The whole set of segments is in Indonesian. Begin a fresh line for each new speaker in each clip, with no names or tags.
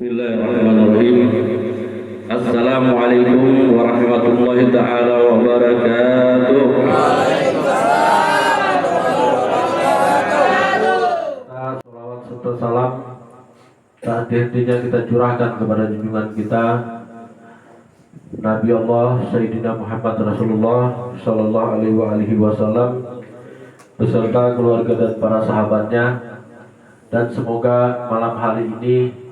Bismillahirrahmanirrahim. Assalamualaikum warahmatullahi taala wabarakatuh. Salawat serta salam tak henti-hentinya kita curahkan kepada junjungan kita Nabi Allah Sayyidina Muhammad Rasulullah Sallallahu Alaihi Wasallam beserta keluarga dan para sahabatnya, dan semoga malam hari ini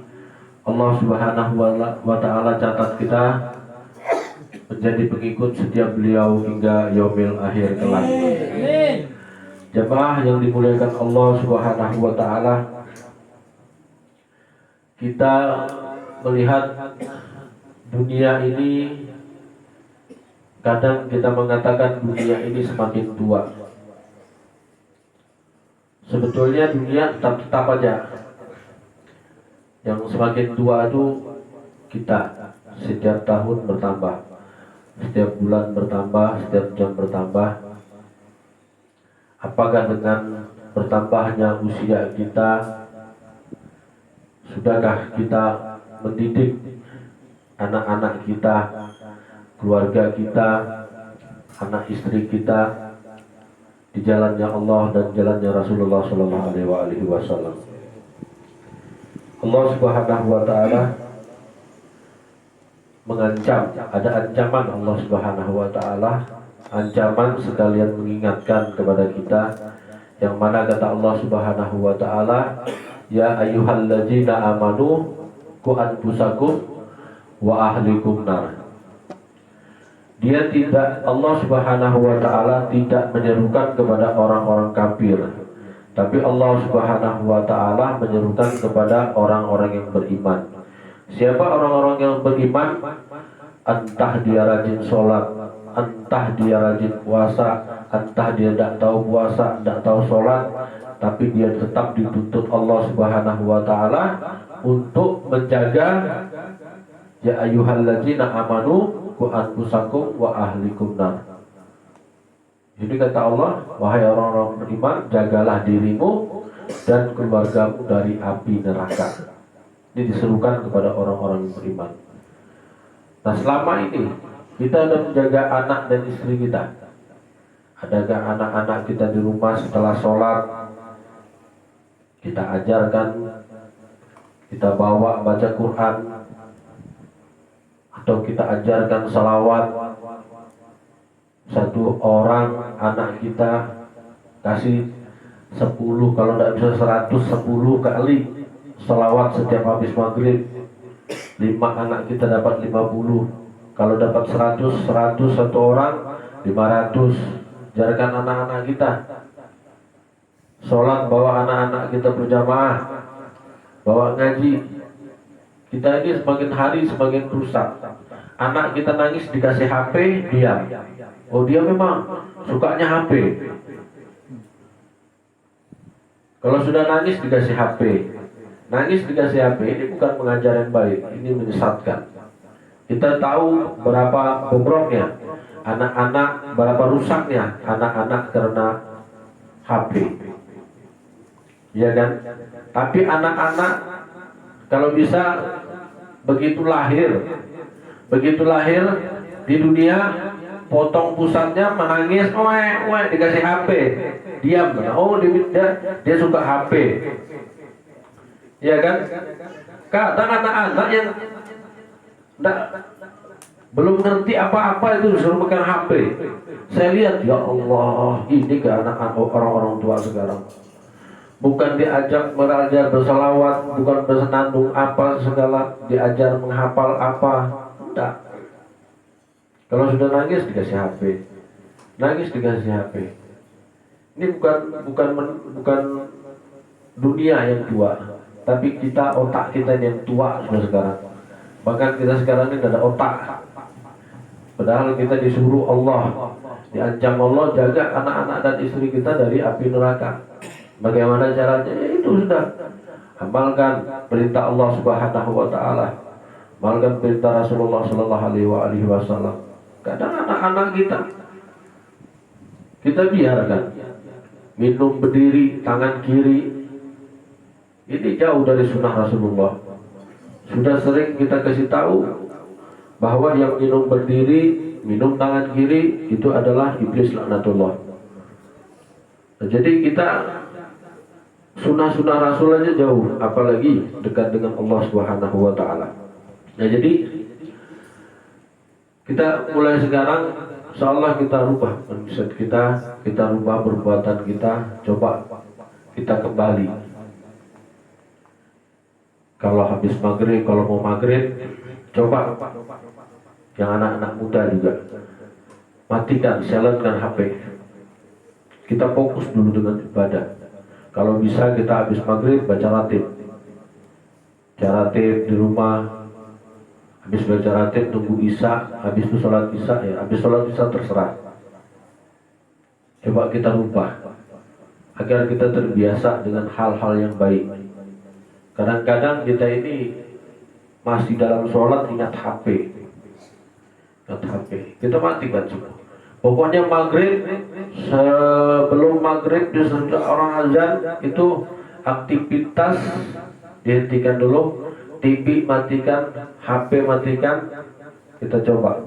Allah Subhanahu wa Ta'ala catat kita menjadi pengikut setiap beliau hingga yaumil akhir kelak. Jemaah yang dimuliakan Allah Subhanahu wa Ta'ala, kita melihat dunia ini, kadang kita mengatakan dunia ini semakin tua. Sebetulnya dunia tetap aja. Yang semakin tua itu kita, setiap tahun bertambah, setiap bulan bertambah, setiap jam bertambah. Apakah dengan bertambahnya usia kita, sudahkah kita mendidik anak-anak kita, keluarga kita, anak istri kita di jalannya Allah dan jalannya Rasulullah Sallallahu Alaihi Wasallam? Allah Subhanahu wa Ta'ala mengancam, ada ancaman Allah Subhanahu wa Ta'ala, ancaman sekalian mengingatkan kepada kita, yang mana kata Allah Subhanahu wa Ta'ala, ya ayyuhalladzina amanu qu anfusakum wa ahlikum nar. Dia tidak, Allah Subhanahu wa Ta'ala tidak menyerukan kepada orang-orang kafir, tapi Allah Subhanahu wa Ta'ala menyerukan kepada orang-orang yang beriman. Siapa orang-orang yang beriman? Entah dia rajin sholat, entah dia rajin puasa, entah dia tidak tahu puasa, tidak tahu sholat, tapi dia tetap dituntut Allah Subhanahu wa Ta'ala untuk menjaga ya ayyuhalladzina amanu qu anfusakum wa ahlikum nar. Jadi kata Allah, wahai orang-orang beriman, jagalah dirimu dan keluargamu dari api neraka. Ini diserukan kepada orang-orang yang beriman. Nah, selama ini kita sudah menjaga anak dan istri kita. Adakah anak-anak kita di rumah setelah sholat kita ajarkan, kita bawa baca Quran, atau kita ajarkan salawat? Satu orang anak kita kasih 10, kalau tidak bisa 110 kali salawat setiap habis maghrib. 5 anak kita dapat 50. Kalau dapat 100 satu orang 500. Ajarkan anak-anak kita sholat, bawa anak-anak kita berjamaah, bawa ngaji. Kita ini semakin hari semakin rusak. Anak kita nangis dikasih HP, diam. Oh, dia memang sukanya HP. Kalau sudah nangis dikasih HP, nangis dikasih HP, ini bukan pengajaran yang baik, ini menyesatkan. Kita tahu berapa bobroknya anak-anak, berapa rusaknya anak-anak karena HP, ya kan? Tapi anak-anak kalau bisa begitu lahir di dunia, potong pusatnya menangis, dikasih HP, diam. Oh, dia suka HP, ya kan? Kadang anak-anak yang belum ngerti apa-apa itu disuruh pegang HP. Saya lihat, ya Allah, ini ke anak-anak orang-orang tua sekarang. Bukan diajak belajar bersalawat, bukan bersenandung apa segala, diajar menghafal apa, enggak. Kalau sudah nangis dikasih HP, nangis dikasih HP. Ini bukan dunia yang tua, tapi kita, otak kita yang tua sudah sekarang. Bahkan kita sekarang ini tidak ada otak. Padahal kita disuruh Allah, diancam Allah, jaga anak-anak dan istri kita dari api neraka. Bagaimana caranya? Ya itu sudah. Amalkan perintah Allah Subhanahu wa Ta'ala, amalkan perintah Rasulullah Sallallahu Alaihi Wasallam. Kadang anak-anak kita biarkan minum berdiri tangan kiri, ini jauh dari sunnah Rasulullah Sudah sering kita kasih tahu bahwa yang minum berdiri, minum tangan kiri itu adalah iblis laknatullah. Nah, jadi kita sunnah-sunnah Rasul aja jauh, apalagi dekat dengan Allah Subhanahu wa taala. Nah, jadi kita mulai sekarang insyaallah kita rubah mindset kita rubah perbuatan kita, coba kita kembali. Kalau habis maghrib, kalau mau maghrib, coba yang anak-anak muda juga matikan, silentkan HP. Kita fokus dulu dengan ibadah. Kalau bisa kita habis maghrib baca ratib. Baca ratib di rumah. Habis baca ratib tunggu isya. Habis itu sholat isya ya. Habis sholat isya terserah. Coba kita rubah agar kita terbiasa dengan hal-hal yang baik. Kadang-kadang kita ini masih dalam sholat ingat HP. Ingat HP. Kita matikan semua. Pokoknya maghrib, sebelum maghrib orang azan itu aktivitas dihentikan dulu, TV matikan, HP matikan, kita coba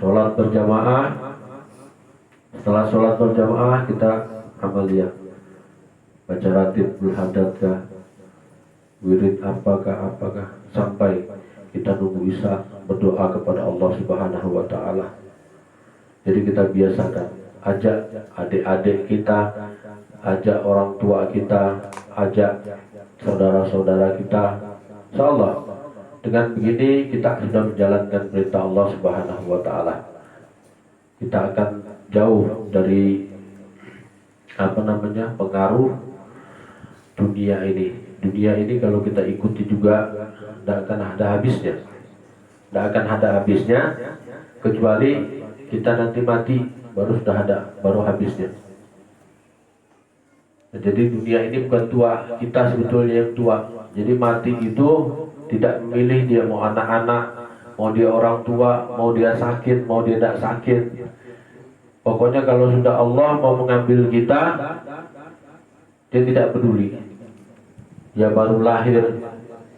sholat berjamaah. Setelah sholat berjamaah kita amaliyah, baca ratib berhadatkah, wirid apakah sampai kita nunggu isya, berdoa kepada Allah Subhanahu wa taala. Jadi kita biasakan, ajak adik-adik kita, ajak orang tua kita, ajak saudara-saudara kita. Insyaallah dengan begini kita sudah menjalankan perintah Allah Subhanahu wa taala. Kita akan jauh dari pengaruh dunia ini. Dunia ini kalau kita ikuti juga tidak akan ada habisnya. Tidak akan ada habisnya kecuali kita nanti mati baru baru habisnya. Nah, jadi dunia ini bukan tua, kita sebetulnya yang tua. Jadi mati itu tidak memilih dia mau anak-anak, mau dia orang tua, mau dia sakit, mau dia tidak sakit. Pokoknya kalau sudah Allah mau mengambil kita, dia tidak peduli. Ya baru lahir,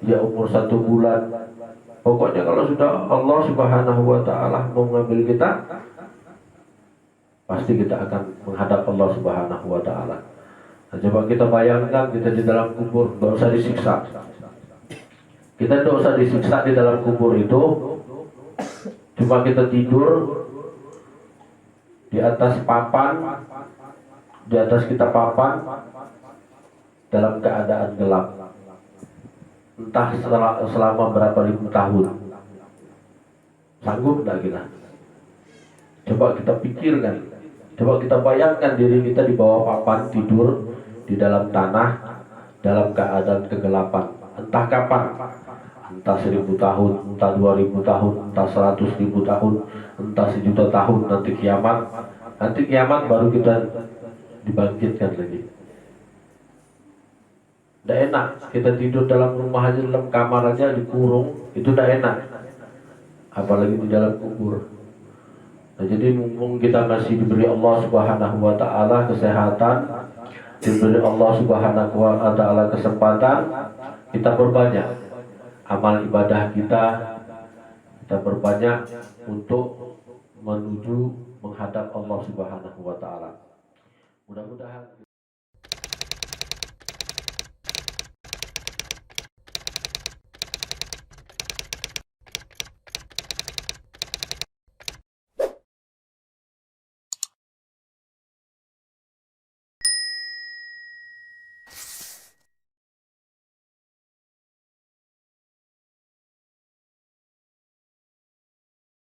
ya umur 1 bulan. Pokoknya kalau sudah Allah Subhanahu wa taala mau mengambil kita, pasti kita akan menghadap Allah Subhanahu wa taala. Nah, coba kita bayangkan kita di dalam kubur, tidak usah disiksa. Kita tidak usah disiksa di dalam kubur itu. Cuma kita tidur di atas papan, di atas kita papan dalam keadaan gelap. Entah selama berapa ribu tahun. Sanggup tidak kita? Coba kita pikirkan. Coba kita bayangkan diri kita di bawah papan tidur di dalam tanah dalam keadaan kegelapan. Entah kapan. Entah 1000 tahun, entah 2000 tahun, entah 100.000 tahun, entah 1.000.000 tahun, nanti kiamat. Nanti kiamat baru kita dibangkitkan lagi. Tidak enak, kita tidur dalam rumah aja, dalam kamar aja dikurung, itu tidak enak. Apalagi di dalam kubur. Nah, jadi mumpung kita masih diberi Allah Subhanahu wa taala kesehatan, diberi Allah Subhanahu wa taala kesempatan, kita perbanyak amal ibadah kita perbanyak untuk menuju menghadap Allah Subhanahu wa taala. Mudah-mudahan